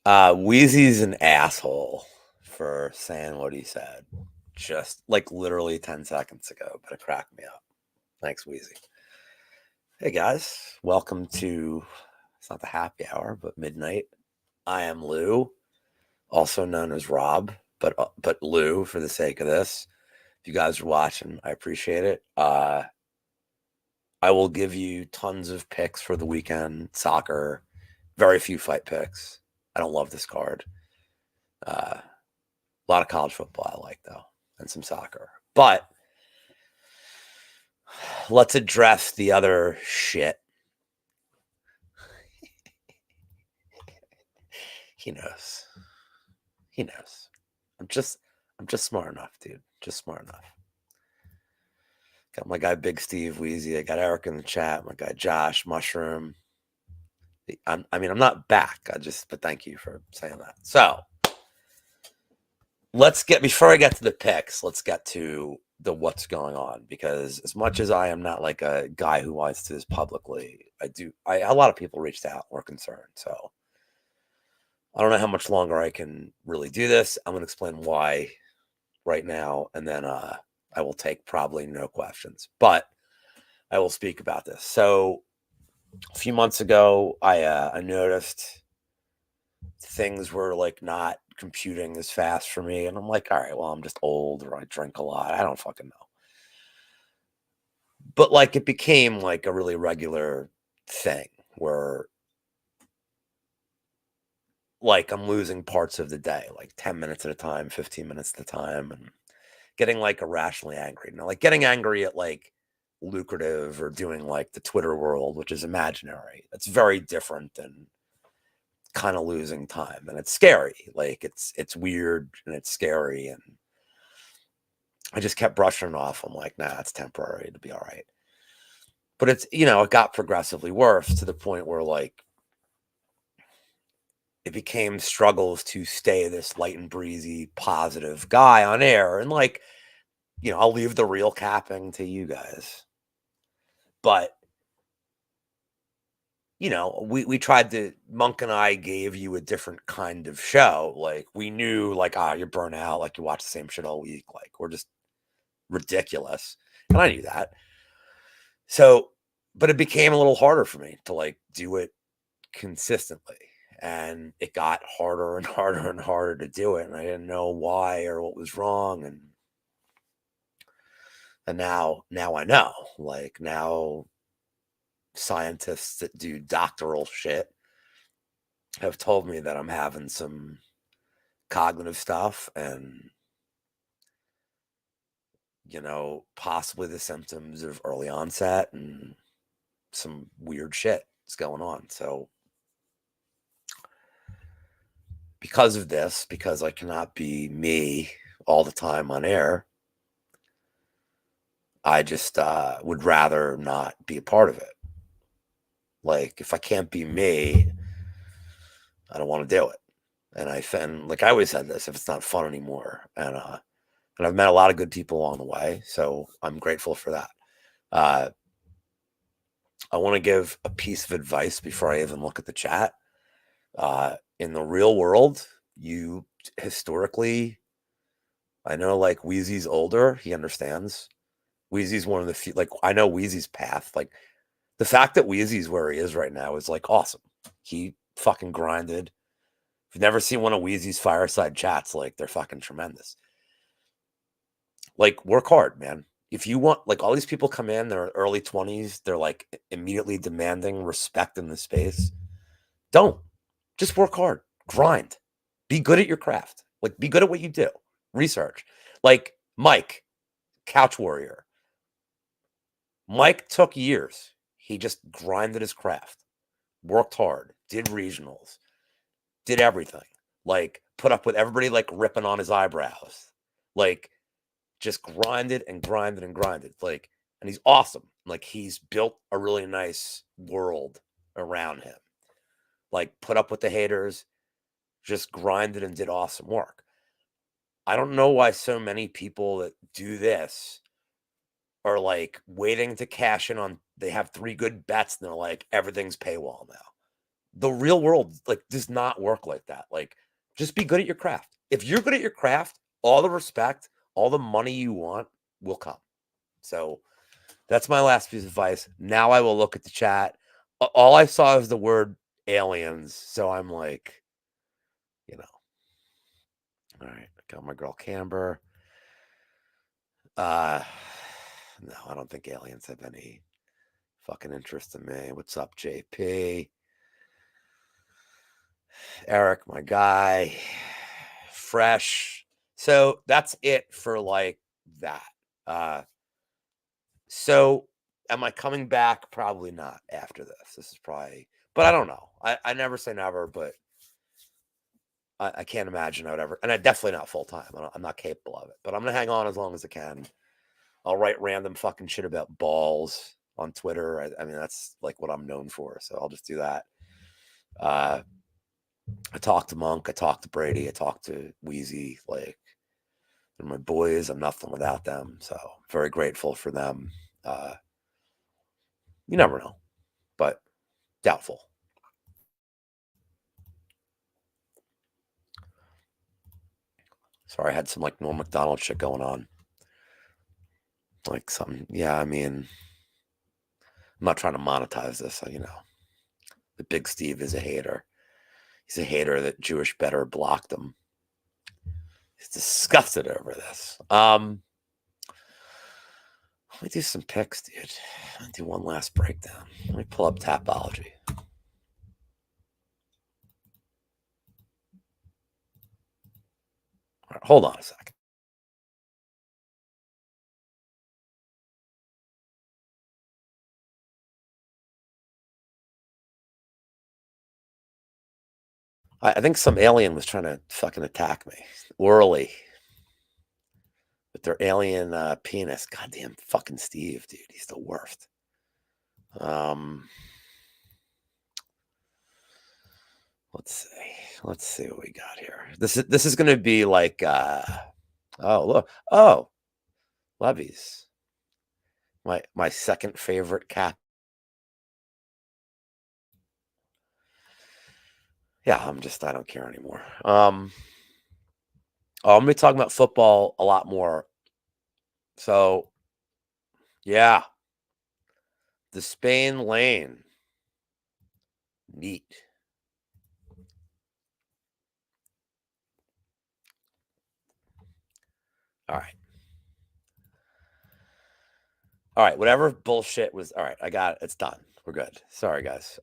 Wheezy's an asshole for saying what he said. Just like literally 10 seconds ago, but it cracked me up. Thanks, Wheezy. Hey guys, welcome to it's not the happy hour, but midnight. I am Lou, also known as Rob, but Lou for the sake of this. If you guys are watching, I appreciate it. I will give you tons of picks for the weekend. Soccer, very few fight picks. I don't love this card. A lot of college football I like though, and some soccer. But let's address the other shit. He knows. He knows. I'm just smart enough, dude. Just smart enough. Got my guy Big Steve Wheezy. I got Eric in the chat. My guy Josh Mushroom. I'm not back. But thank you for saying that. So before I get to the picks, let's get to the what's going on, because as much as I am not like a guy who wants to do this publicly, a lot of people reached out, were concerned. So I don't know how much longer I can really do this. I'm going to explain why right now, and then I will take probably no questions, but I will speak about this. So a few months ago, I noticed things were like not computing as fast for me, and I'm like, all right, well, I'm just old, or I drink a lot. I don't fucking know. But like it became like a really regular thing where like I'm losing parts of the day, like 10 minutes at a time, 15 minutes at a time, and getting like irrationally angry. Now, like getting angry at like lucrative or doing like the Twitter world, which is imaginary. That's very different than kind of losing time. And it's scary. Like it's weird and it's scary. And I just kept brushing it off. I'm like, nah, it's temporary. It'll be all right. But it's, it got progressively worse to the point where like it became struggles to stay this light and breezy, positive guy on air. And like, I'll leave the real capping to you guys. But, we tried to, Monk and I gave you a different kind of show. Like, we knew, like, you're burnt out. Like, you watch the same shit all week. Like, we're just ridiculous. And I knew that. So, but it became a little harder for me to, like, do it consistently. And it got harder and harder and harder to do it. And I didn't know why or what was wrong. And now I know. Like, now scientists that do doctoral shit have told me that I'm having some cognitive stuff and, possibly the symptoms of early onset and some weird shit is going on. So because of this, because I cannot be me all the time on air, I just would rather not be a part of it. Like, if I can't be me, I don't want to do it. And like I always said this, if it's not fun anymore. And I've met a lot of good people along the way, so I'm grateful for that. I want to give a piece of advice before I even look at the chat. In the real world, you historically, I know like Wheezy's older, he understands. Wheezy's one of the few, like I know Wheezy's path. Like the fact that Wheezy's where he is right now is like awesome. He fucking grinded. If you've never seen one of Wheezy's fireside chats, like they're fucking tremendous. Like work hard, man. If you want, like all these people come in, they're early 20s, they're like immediately demanding respect in the space. Don't. Just work hard. Grind. Be good at your craft. Like be good at what you do. Research. Like Mike, Couch Warrior. Mike took years. He just grinded his craft. Worked hard. Did regionals. Did everything. Like put up with everybody like ripping on his eyebrows. Like just grinded and grinded and grinded. Like, and he's awesome. Like he's built a really nice world around him. Like put up with the haters, just grinded and did awesome work. I don't know why so many people that do this are like waiting to cash in on, they have 3 good bets and they're like, everything's paywall now. the real world like does not work like that. Like, just be good at your craft. If you're good at your craft, all the respect, all the money you want will come. So that's my last piece of advice. Now I will look at the chat. All I saw is the word aliens. So I'm like, all right, I got my girl Camber. No, I don't think aliens have any fucking interest in me. What's up, JP? Eric, my guy. Fresh. So that's it for like that. So am I coming back? Probably not after this. This is probably, but I don't know. I never say never, but I can't imagine I would ever, and I definitely not full time. I'm not capable of it, but I'm gonna hang on as long as I can. I'll write random fucking shit about balls on Twitter. I mean, that's like what I'm known for. So I'll just do that. I talked to Monk. I talked to Brady. I talked to Wheezy. Like, they're my boys. I'm nothing without them. So very grateful for them. You never know, but doubtful. Sorry, I had some like Norm Macdonald shit going on. Like some, yeah, I mean, I'm not trying to monetize this. The Big Steve is a hater. He's a hater that Jewish Better blocked him. He's disgusted over this. Let me do some picks, dude. Let me do one last breakdown. Let me pull up Tapology. All right, hold on a second. I think some alien was trying to fucking attack me orally with their alien penis. Goddamn fucking Steve, dude. He's the worst. Let's see. Let's see what we got here. This is going to be like oh, look. Oh, Levy's. My second favorite cat. Yeah, I don't care anymore. I'm going to be talking about football a lot more. So, yeah. The Spain lane. Neat. All right. All right. Whatever bullshit was. All right. I got it. It's done. We're good. Sorry, guys.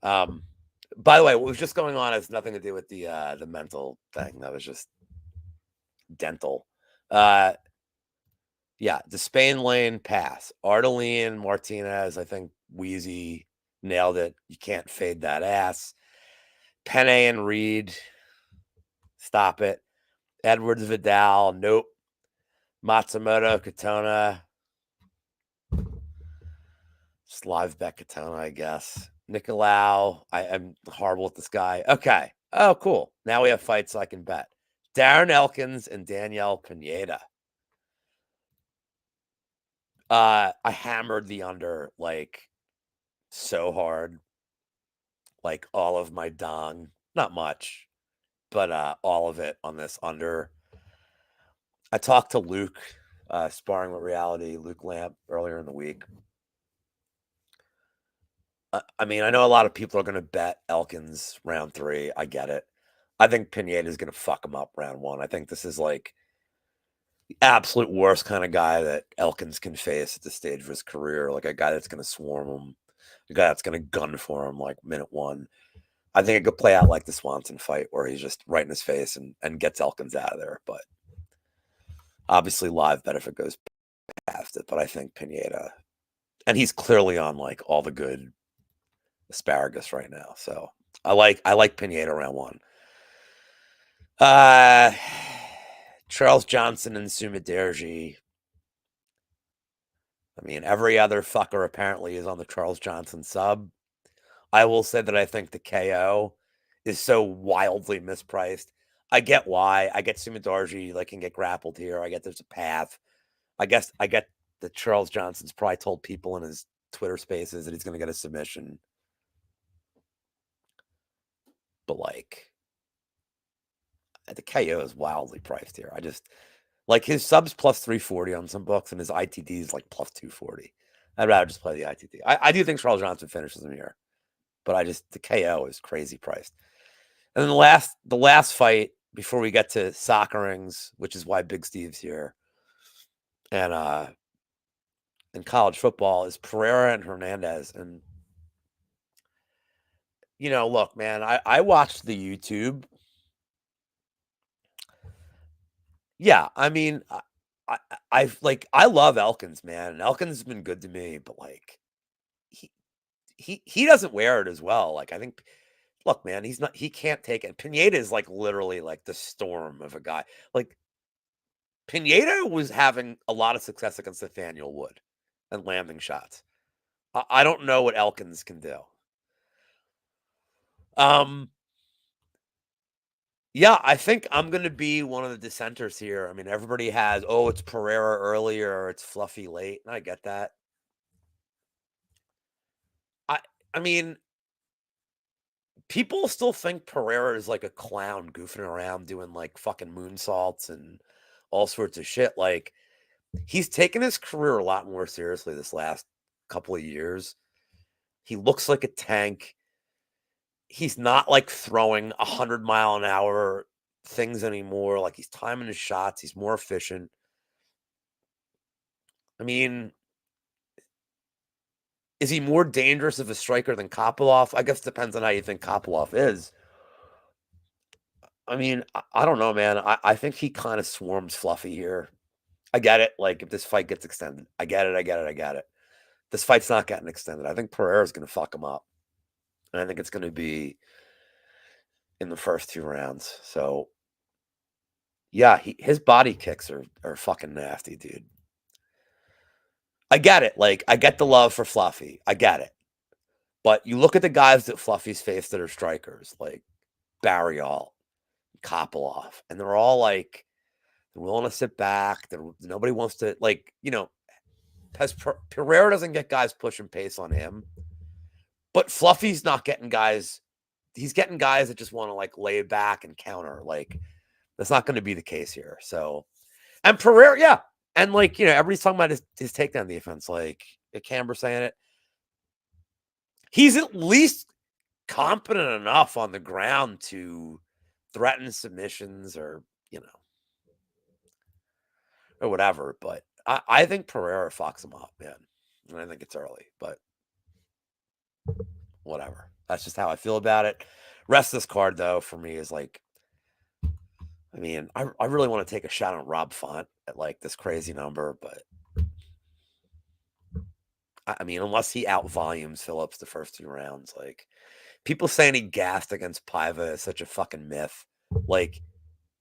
By the way, what was just going on has nothing to do with the mental thing. That was just dental. Yeah, the Spain lane pass. Artelene, Martinez, I think Wheezy nailed it. You can't fade that ass. Penne and Reed, stop it. Edwards, Vidal, nope. Matsumoto, Katona. Slavbek, Katona, I guess. Nicolau, I'm horrible with this guy. Okay. Oh, cool. Now we have fights I can bet. Darren Elkins and Danielle Pineda. I hammered the under like so hard. Like all of my dong, not much, but all of it on this under. I talked to Luke, sparring with reality, Luke Lamp, earlier in the week. I mean, I know a lot of people are going to bet Elkins round 3. I get it. I think Pineda is going to fuck him up round 1. I think this is like the absolute worst kind of guy that Elkins can face at this stage of his career. Like a guy that's going to swarm him, a guy that's going to gun for him like minute 1. I think it could play out like the Swanson fight where he's just right in his face and gets Elkins out of there. But obviously live bet if it goes past it. But I think Pineda, and he's clearly on like all the good asparagus right now. So I like Pineda round 1. Charles Johnson and Sumiderji. I mean, every other fucker apparently is on the Charles Johnson sub. I will say that I think the KO is so wildly mispriced. I get why. I get Sumidarji like can get grappled here. I get there's a path. I get that Charles Johnson's probably told people in his Twitter spaces that he's going to get a submission. but like the KO is wildly priced here. I just like his subs plus 340 on some books, and his ITD is like plus 240. I'd rather just play the ITD. I do think Charles Johnson finishes him here, but the KO is crazy priced. And then the last fight before we get to soccer rings, which is why Big Steve's here, and in college football is Pereira and Hernandez. And look, man, I watched the YouTube. Yeah, I mean, I love Elkins, man. And Elkins has been good to me, but like he doesn't wear it as well. Like I think, look, man, he can't take it. Pineda is like literally like the storm of a guy. Like Pineda was having a lot of success against Nathaniel Wood and landing shots. I don't know what Elkins can do. Yeah, I think I'm gonna be one of the dissenters here. I mean, everybody has, oh, it's Pereira earlier, or it's Fluffy late, and I get that. I I mean, people still think Pereira is like a clown goofing around doing like fucking moonsaults and all sorts of shit. Like he's taken his career a lot more seriously this last couple of years. He looks like a tank. He's not like throwing 100-mile-an-hour things anymore. Like he's timing his shots. He's more efficient. I mean, is he more dangerous of a striker than Kopylov? I guess it depends on how you think Kopylov is. I mean, I don't know, man. I think he kind of swarms Fluffy here. I get it. Like, if this fight gets extended, I get it. This fight's not getting extended. I think Pereira's going to fuck him up. And I think it's going to be in the first 2 rounds. So, yeah, his body kicks are fucking nasty, dude. I get it. Like, I get the love for Fluffy. I get it. But you look at the guys that Fluffy's faced that are strikers, like Barrial, Kopylov, and they're all like, they're willing to sit back. Nobody wants to, like, Pereira doesn't get guys pushing pace on him, but Fluffy's not getting guys. He's getting guys that just want to like lay back and counter. Like, that's not going to be the case here. So, and Pereira, yeah. And like, everybody's talking about his takedown defense. Like, Camber saying it. He's at least competent enough on the ground to threaten submissions or whatever. But I think Pereira fucks him up, man. And I think it's early, but whatever. That's just how I feel about it. Rest of this card, though, for me is like, I mean, I really want to take a shot on Rob Font at like this crazy number, but I mean, unless he out volumes Phillips the first 2 rounds, like people saying he gassed against Paiva is such a fucking myth. Like,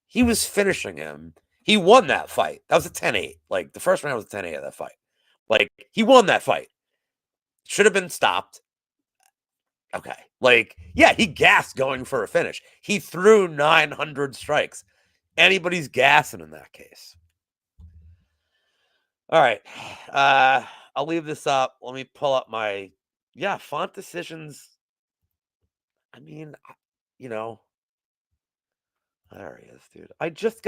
he was finishing him. He won that fight. That was a 10-8. Like, the first round was a 10-8 of that fight. Like, he won that fight. Should have been stopped. Okay. Like, yeah, he gassed going for a finish. He threw 900 strikes. Anybody's gassing in that case. All right. I'll leave this up. Let me pull up my, Font decisions. I mean, there he is, dude. I just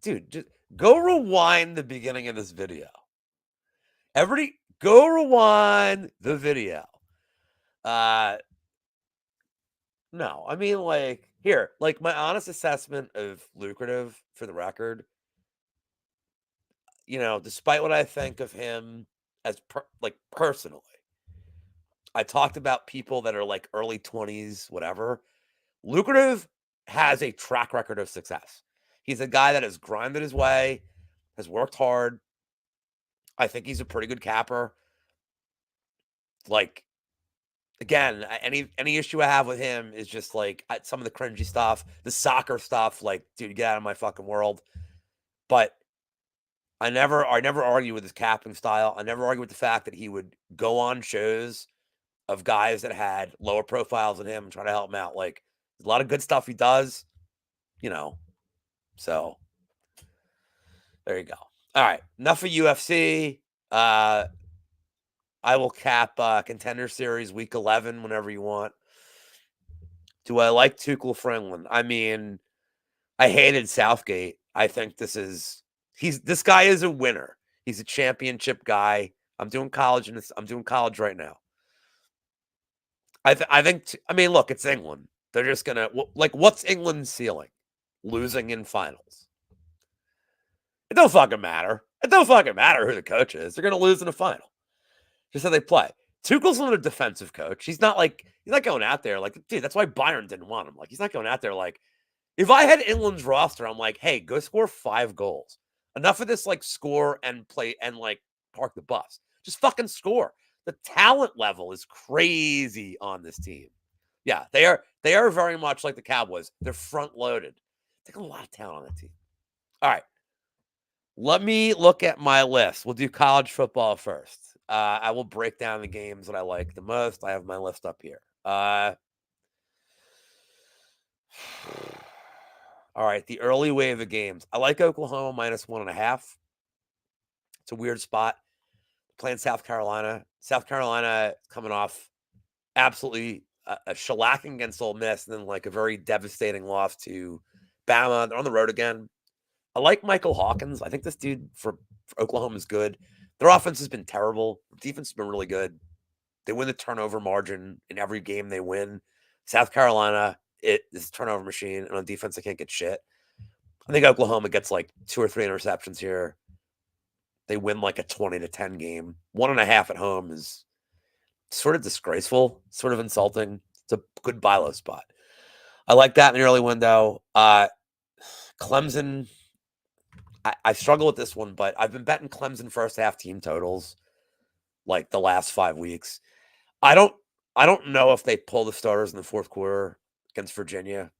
just go rewind the beginning of this video. Everybody go rewind the video. No, I mean, like, here, like my honest assessment of Lucrative for the record, despite what I think of him as personally, I talked about people that are like early 20s, whatever. Lucrative has a track record of success. He's a guy that has grinded his way, has worked hard. I think he's a pretty good capper. Like, again, any issue I have with him is just like some of the cringy stuff, the soccer stuff. Like, dude, get out of my fucking world. But I never argue with his capping style. I never argue with the fact that he would go on shows of guys that had lower profiles than him and try to help him out. Like, there's a lot of good stuff he does, So there you go. All right, enough of UFC. I will cap Contender Series week 11 whenever you want. Do I like Tuchel for England? I mean, I hated Southgate. I think this guy is a winner. He's a championship guy. I'm doing college right now. I mean, look, it's England. They're just gonna what's England's ceiling? Losing in finals. It don't fucking matter. It don't fucking matter who the coach is. They're gonna lose in a final. Just how they play. Tuchel's not a defensive coach. He's not going out there like, dude, that's why Bayern didn't want him. Like, he's not going out there like, if I had England's roster, I'm like, hey, go score 5 goals. Enough of this, like, score and play and, like, park the bus. Just fucking score. The talent level is crazy on this team. Yeah, they are very much like the Cowboys. They're front loaded. They got a lot of talent on that team. All right. Let me look at my list. We'll do college football first. I will break down the games that I like the most. I have my list up here. All right, the early wave of games. I like Oklahoma -1.5. It's a weird spot. Playing South Carolina. South Carolina coming off absolutely a shellacking against Ole Miss, and then like a very devastating loss to Bama. They're on the road again. I like Michael Hawkins. I think this dude for Oklahoma is good. Their offense has been terrible. Defense has been really good. They win the turnover margin in every game they win. South Carolina, it is a turnover machine, and on defense, they can't get shit. I think Oklahoma gets like 2 or 3 interceptions here. They win like a 20-10 game. 1.5 at home is sort of disgraceful, sort of insulting. It's a good buy low spot. I like that in the early window. Clemson, I struggle with this one, but I've been betting Clemson first half team totals like the last 5 weeks. I don't know if they pull the starters in the fourth quarter against Virginia.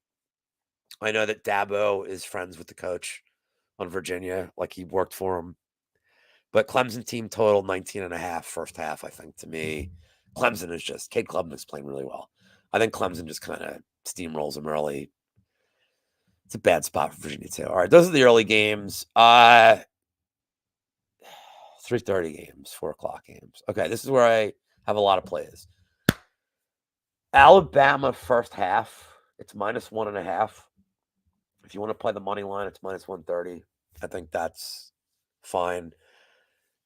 I know that Dabo is friends with the coach on Virginia, like he worked for him. But Clemson team total 19.5 first half, I think, to me. Clemson is just, Cade Klubnik is playing really well. I think Clemson just kind of steamrolls them early. It's a bad spot for Virginia, too. All right, those are the early games. 3:30 games, 4 o'clock games. Okay, this is where I have a lot of plays. Alabama first half, it's -1.5. If you want to play the money line, it's -130. I think that's fine.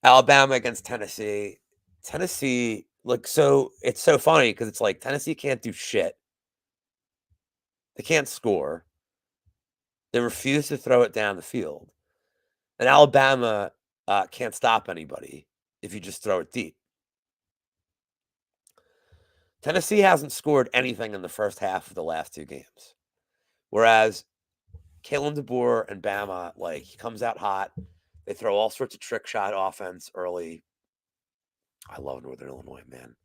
Alabama against Tennessee. Tennessee, so it's so funny because it's like Tennessee can't do shit. They can't score. They refuse to throw it down the field. And Alabama can't stop anybody if you just throw it deep. Tennessee hasn't scored anything in the first half of the last 2 games. Whereas Kalen DeBoer and Bama, like, he comes out hot. They throw all sorts of trick shot offense early. I love Northern Illinois, man.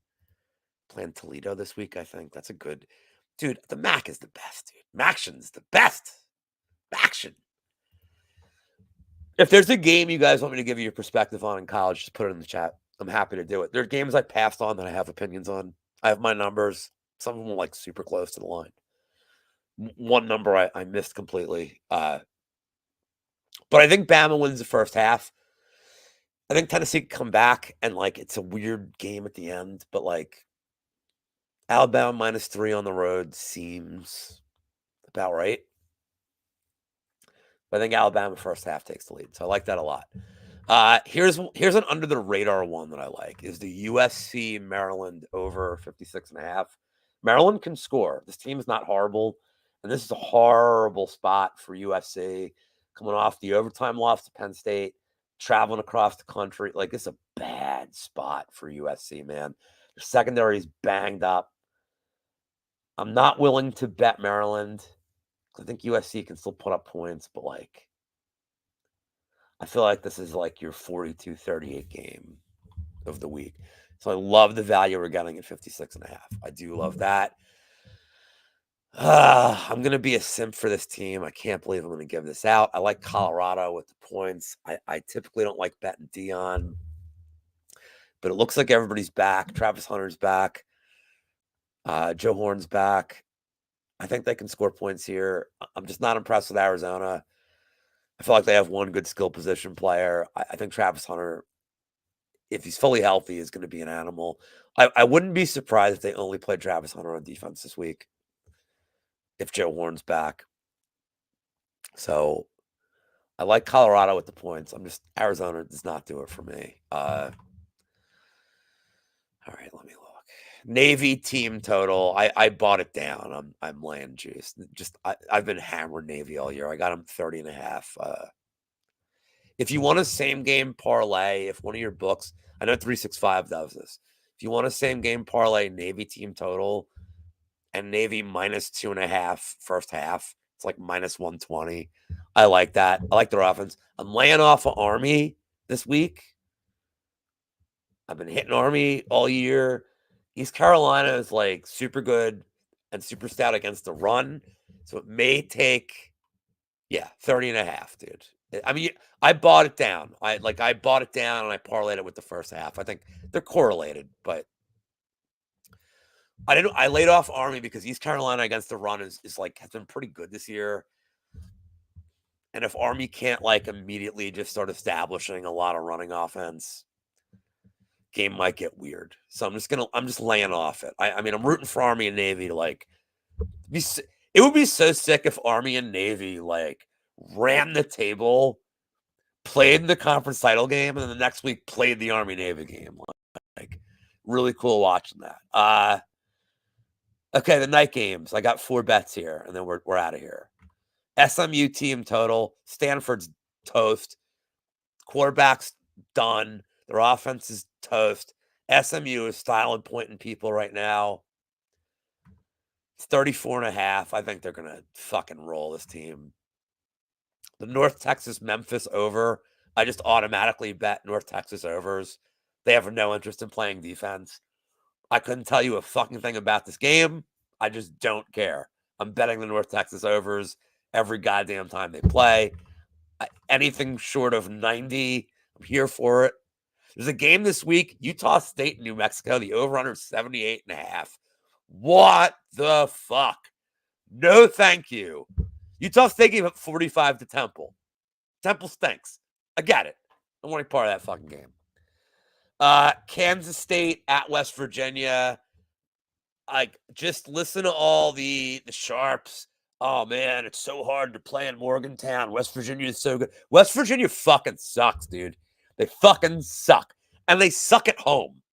Playing Toledo this week, I think. That's a good... Dude, the MAC is the best, dude. Maction's the best. Maction. If there's a game you guys want me to give you your perspective on in college, just put it in the chat. I'm happy to do it. There are games I passed on that I have opinions on. I have my numbers. Some of them are like super close to the line. One number I missed completely. But I think Bama wins the first half. I think Tennessee can come back, and like it's a weird game at the end, but like Alabama -3 on the road seems about right. But I think Alabama first half takes the lead, so I like that a lot. Here's an under the radar one that I like is the USC Maryland over 56.5. Maryland can score. This team is not horrible, and this is a horrible spot for USC coming off the overtime loss to Penn State, traveling across the country. Like, it's a bad spot for USC, man. Their secondary is banged up. I'm not willing to bet Maryland. I think USC can still put up points, but like, I feel like this is like your 42-38 game of the week. So I love the value we're getting at 56.5. I do love that. I'm going to be a simp for this team. I can't believe I'm going to give this out. I like Colorado with the points. I typically don't like betting Dion, but it looks like everybody's back. Travis Hunter's back. Joe Horn's back. I think they can score points here. I'm just not impressed with Arizona. I feel like they have one good skill position player. I think Travis Hunter, if he's fully healthy, is going to be an animal. I wouldn't be surprised if they only played Travis Hunter on defense this week. if Joe Horn's back. So I like Colorado with the points. Arizona does not do it for me. All right, let me look. Navy team total. I bought it down. I'm laying juice. I've been hammered Navy all year. I got them 30.5. If you want a same game parlay, if one of your books, I know 365 does this. If you want a same game parlay, Navy team total and Navy -2.5 first half, it's like -120. I like that. I like their offense. I'm laying off of Army this week. I've been hitting Army all year. East Carolina is like super good and super stout against the run. So it may take, 30.5, dude. I mean, I bought it down. I bought it down and I parlayed it with the first half. I think they're correlated, but I laid off Army because East Carolina against the run has been pretty good this year. And if Army can't immediately just start establishing a lot of running offense, game might get weird. So I'm just laying off it. I mean, I'm rooting for Army and Navy to it would be so sick if Army and Navy ran the table, played the conference title game, and then the next week played the Army Navy game. Really cool watching that. Okay, the night games. I got 4 bets here, and then we're out of here. SMU team total. Stanford's toast. Quarterback's done. Their offense is toast. SMU is styling pointing people right now. It's 34.5. I think they're going to fucking roll this team. The North Texas Memphis over. I just automatically bet North Texas overs. They have no interest in playing defense. I couldn't tell you a fucking thing about this game. I just don't care. I'm betting the North Texas overs every goddamn time they play. Anything short of 90, I'm here for it. There's a game this week, Utah State and New Mexico. The over-under 78.5. What the fuck? No, thank you. Utah State gave up 45 to Temple. Temple stinks. I get it. I don't want to be part of that fucking game. Kansas State at West Virginia. Just listen to all the sharps. Oh, man, it's so hard to play in Morgantown. West Virginia is so good. West Virginia fucking sucks, dude. They fucking suck. And they suck at home.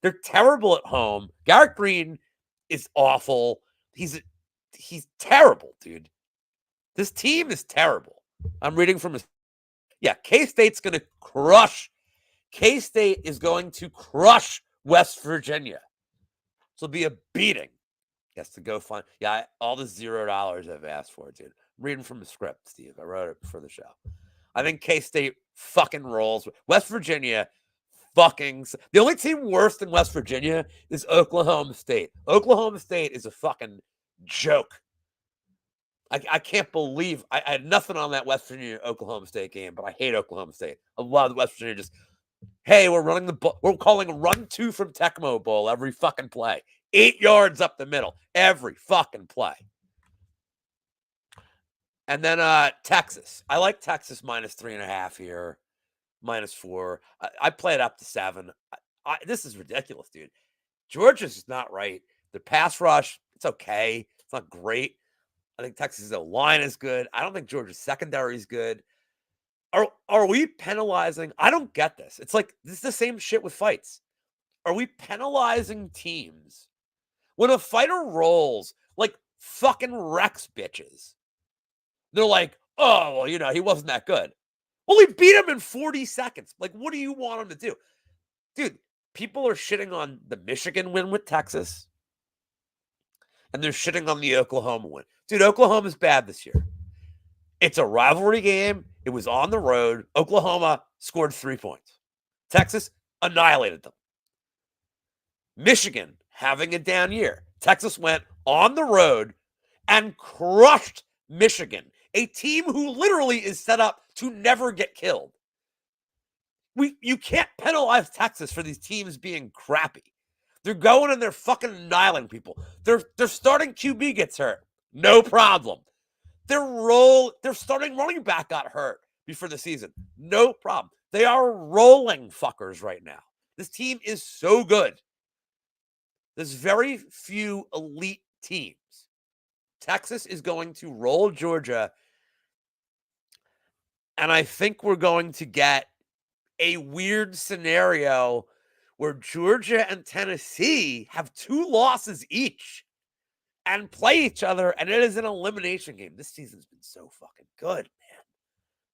They're terrible at home. Garrett Green is awful. He's terrible, dude. This team is terrible. I'm reading from his... Yeah, K-State's going to crush. K-State is going to crush West Virginia. So it'll be a beating. Yes, to go find. Yeah, all the $0 I've asked for, dude. I'm reading from the script, Steve. I wrote it for the show. I think K-State fucking rolls. West Virginia fucking... The only team worse than West Virginia is Oklahoma State. Oklahoma State is a fucking joke. I can't believe... I had nothing on that West Virginia-Oklahoma State game, but I hate Oklahoma State. I love West Virginia just... Hey, we're running the ball. We're calling a run 2 from Tecmo Bowl every fucking play. 8 yards up the middle. Every fucking play. And then Texas. I like Texas -3.5 here. -4. I play it up to 7. This is ridiculous, dude. Georgia's just not right. The pass rush, it's okay. It's not great. I think Texas' line is good. I don't think Georgia's secondary is good. Are we penalizing? I don't get this. It's this is the same shit with fights. Are we penalizing teams when a fighter rolls fucking wrecks bitches? They're like, oh, well, he wasn't that good. Well, he beat him in 40 seconds. What do you want him to do? Dude, people are shitting on the Michigan win with Texas, and they're shitting on the Oklahoma win. Dude, Oklahoma's bad this year. It's a rivalry game. It was on the road. Oklahoma scored 3 points. Texas annihilated them. Michigan having a down year. Texas went on the road and crushed Michigan, a team who literally is set up to never get killed. You can't penalize Texas for these teams being crappy. They're going and they're fucking annihilating people. Their starting QB gets hurt. No problem. Their starting running back got hurt before the season. No problem. They are rolling fuckers right now. This team is so good. There's very few elite teams. Texas is going to roll Georgia, and I think we're going to get a weird scenario where Georgia and Tennessee have 2 losses each and play each other, and it is an elimination game. This season's been so fucking good, man.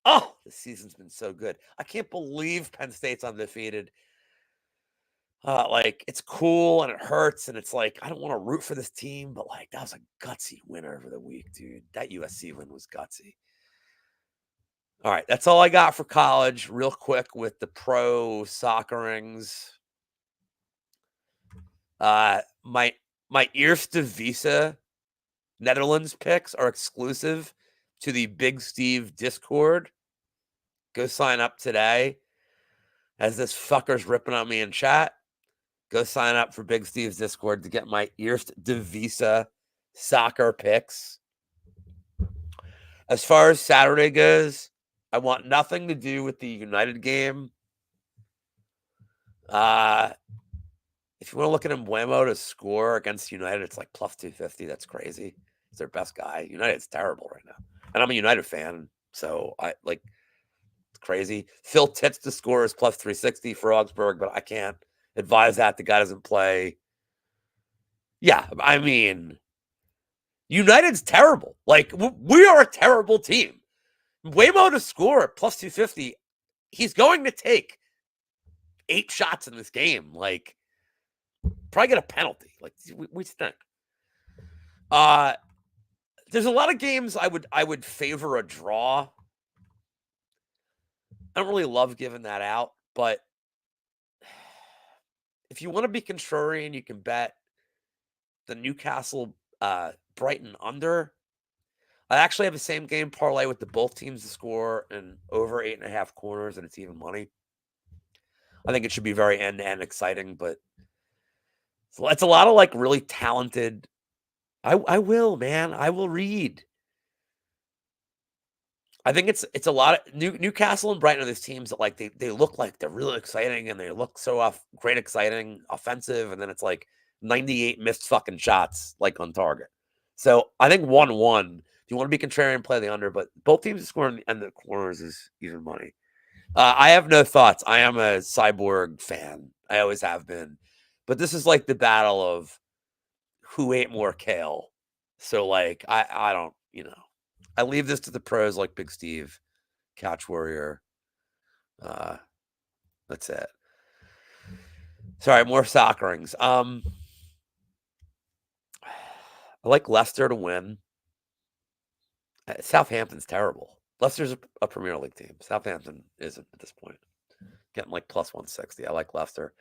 Oh, this season's been so good. I can't believe Penn State's undefeated. Like, it's cool and it hurts, and it's like, I don't want to root for this team, but like, that was a gutsy win over the week, dude. That USC win was gutsy. All right, that's all I got for college. Real quick with the pro soccerings. My Eerste Visa Netherlands picks are exclusive to the Big Steve Discord. Go sign up today. As this fucker's ripping on me in chat, go sign up for Big Steve's Discord to get my Eerste Visa soccer picks. As far as Saturday goes, I want nothing to do with the United game. If you want to look at Embuemo to score against United, it's like plus 250. That's crazy. He's their best guy. United's terrible right now. And I'm a United fan, so I like it's crazy. Phil Titz to score is plus 360 for Augsburg, but I can't advise that. The guy doesn't play. Yeah, I mean, United's terrible. Like, we are a terrible team. Embuemo to score at plus 250, he's going to take 8 shots in this game. Like, probably get a penalty. Like, we stink. There's a lot of games I would favor a draw. I don't really love giving that out, but if you want to be contrarian, you can bet the Newcastle Brighton under. I actually have the same game parlay with the both teams to score and over 8.5 corners, and it's even money. I think it should be very end-to-end exciting, but it's a lot of like really talented. I will, man. I will read. I think it's a lot of Newcastle and Brighton are these teams that like they look like they're really exciting and they look so great, exciting, offensive, and then it's like 98 missed fucking shots like on target. So I think 1-1. If you want to be contrarian, play the under, but both teams scoring and the corners is even money. I have no thoughts. I am a Cyborg fan. I always have been, but this is like the battle of who ate more kale. So like I don't, I leave this to the pros like Big Steve, Couch Warrior. That's it. Sorry, more soccerings. I like Leicester to win. Southampton's terrible. Leicester's a Premier League team. Southampton isn't at this point. Getting like plus 160. I like Leicester.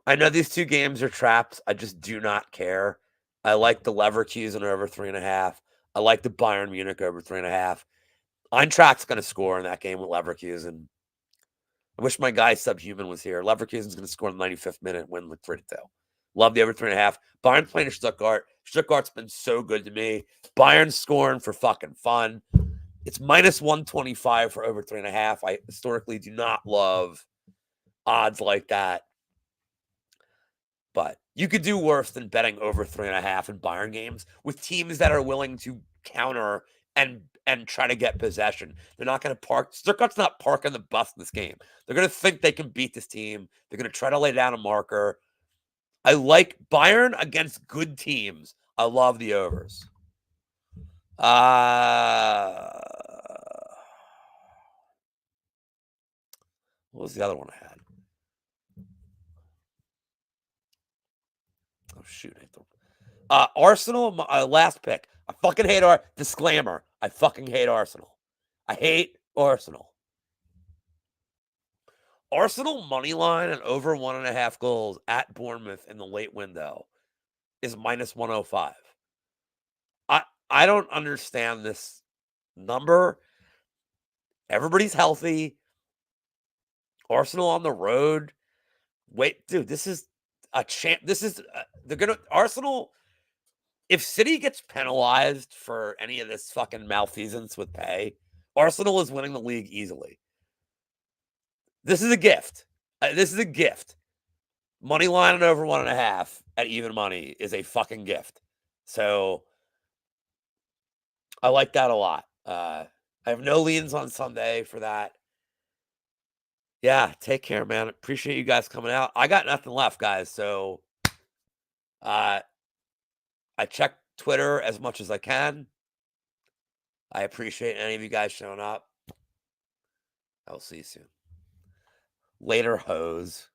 I know these two games are traps. I just do not care. I like the Leverkusen over 3.5. I like the Bayern Munich over 3.5. Eintracht's going to score in that game with Leverkusen. I wish my guy Subhuman was here. Leverkusen's going to score in the 95th minute, win with 3-2. Love the over 3.5. Bayern playing Stuttgart. Stuttgart's been so good to me. Bayern's scoring for fucking fun. It's minus 125 for over 3.5. I historically do not love odds like that. But you could do worse than betting over 3.5 in Bayern games with teams that are willing to counter and try to get possession. They're not going to park. Stuttgart's not parking the bus in this game. They're going to think they can beat this team. They're going to try to lay down a marker. I like Bayern against good teams. I love the overs. What was the other one I had? Oh, shoot. Arsenal, last pick. I fucking hate disclaimer. I fucking hate Arsenal. I hate Arsenal. Arsenal money line and over 1.5 goals at Bournemouth in the late window is minus 105. I don't understand this number. Everybody's healthy. Arsenal on the road. Wait, dude, this is a chance. They're going to, Arsenal, if City gets penalized for any of this fucking malfeasance with pay, Arsenal is winning the league easily. This is a gift. This is a gift. Money line and over 1.5 at even money is a fucking gift. So I like that a lot. I have no leans on Sunday for that. Yeah, take care, man. Appreciate you guys coming out. I got nothing left, guys. So uh I check Twitter as much as I can. I appreciate any of you guys showing up. I will see you soon. Later, hoes.